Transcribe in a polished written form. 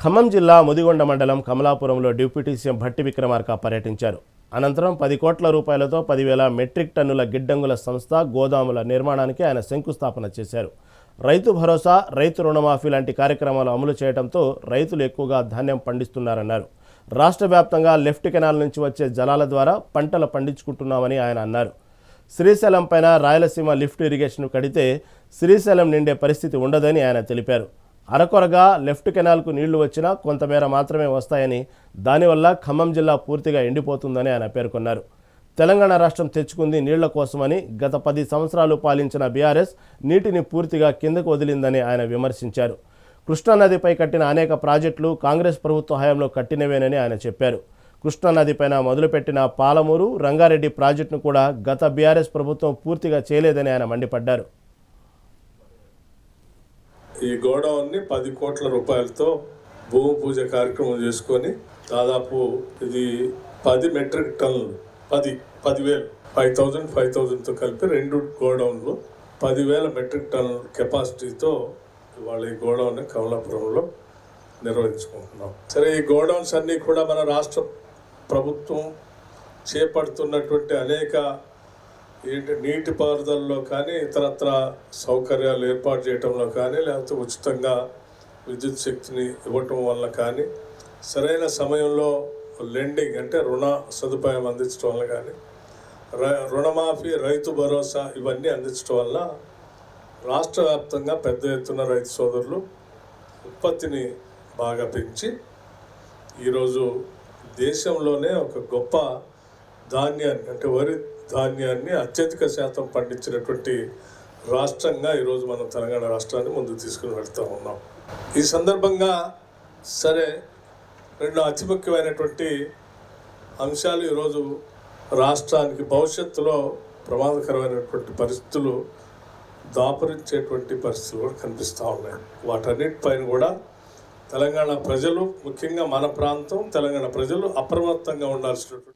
ఖమ్మం జిల్లా ముదిగొండ మండలం కమలాపురంలో deputy CM Bhatti Vikramarka పర్యటించారు. అనంతరం 10 కోట్ల రూపాయలతో 10,000 మెట్రిక్ టన్నుల గిడ్డంగుల సంస్థ గోదాముల నిర్మాణానికి ఆయన శంకుస్థాపన చేశారు. రైతు భరోసా, రైతు రుణమాఫీ లాంటి కార్యక్రమాలు అమలు చేయడంతో రైతులు ఎక్కువగా ధాన్యం పండిస్తున్నారన్నారు. రాష్ట్ర వ్యాప్తంగా లెఫ్ట్ కెనాల్ నుంచి వచ్చే జలాల ద్వారా పంటలు పండించుకుంటున్నామని ఆయన అన్నారు. శ్రీశైలం పైన రాయలసీమ లిఫ్ట్ ఇరిగేషన్ కడితే శ్రీశైలం నిండే పరిస్థితి ఉండదని ఆయన తెలిపారు. అరకొరగా లెఫ్ట్ కెనాల్కు నీళ్లు వచ్చినా కొంతమేర మాత్రమే వస్తాయని, దానివల్ల ఖమ్మం జిల్లా పూర్తిగా ఎండిపోతుందని ఆయన పేర్కొన్నారు. తెలంగాణ రాష్ట్రం తెచ్చుకుంది నీళ్ల కోసమని, గత 10 సంవత్సరాలు పాలించిన బీఆర్ఎస్ నీటిని పూర్తిగా కిందకు వదిలిందని ఆయన విమర్శించారు. కృష్ణానదిపై కట్టిన అనేక ప్రాజెక్టులు కాంగ్రెస్ ప్రభుత్వ హయాంలో కట్టినవేనని ఆయన చెప్పారు. కృష్ణానదిపైన మొదలుపెట్టిన పాలమూరు, రంగారెడ్డి ప్రాజెక్టును కూడా గత బీఆర్ఎస్ ప్రభుత్వం పూర్తిగా చేయలేదని ఆయన మండిపడ్డారు. ఈ గోడౌన్ని 10 కోట్ల రూపాయలతో భూమి పూజ కార్యక్రమం చేసుకొని దాదాపు ఇది 10 మెట్రిక్ టన్నులు 10,000 5,000తో కలిపి 2 గోడౌన్లు 10,000 మెట్రిక్ టన్నుల కెపాసిటీతో ఇవాళ ఈ గోడౌన్ కమలాపురంలో నిర్వహించుకుంటున్నాం. సరే, ఈ గోడౌన్స్ అన్నీ కూడా మన రాష్ట్ర ప్రభుత్వం చేపడుతున్నటువంటి అనేక నీటిపారుదలలో కానీ, ఇతరత్ర సౌకర్యాలు ఏర్పాటు చేయడంలో కానీ, లేకపోతే ఉచితంగా విద్యుత్ శక్తిని ఇవ్వటం వల్ల కానీ, సరైన సమయంలో లెండింగ్ అంటే రుణ సదుపాయం అందించడం వల్ల కానీ, రుణమాఫీ, రైతు భరోసా ఇవన్నీ అందించడం వల్ల రాష్ట్ర వ్యాప్తంగా పెద్ద ఎత్తున రైతు సోదరులు ఉత్పత్తిని బాగా పెంచి ఈరోజు దేశంలోనే ఒక గొప్ప ధాన్యాన్ని అంటే వరి ధాన్యాన్ని అత్యధిక శాతం పండించినటువంటి రాష్ట్రంగా ఈరోజు మనం తెలంగాణ రాష్ట్రాన్ని ముందుకు తీసుకుని వెళ్తూ ఉన్నాం. ఈ సందర్భంగా సరే, 2 అతి ముఖ్యమైనటువంటి అంశాలు ఈరోజు రాష్ట్రానికి భవిష్యత్తులో ప్రమాదకరమైనటువంటి పరిస్థితులు దాపురించేటువంటి పరిస్థితులు కూడా కనిపిస్తూ ఉన్నాయి. వాటన్నిటిపైన కూడా తెలంగాణ ప్రజలు, ముఖ్యంగా మన ప్రాంతం తెలంగాణ ప్రజలు అప్రమత్తంగా ఉండాల్సినటువంటి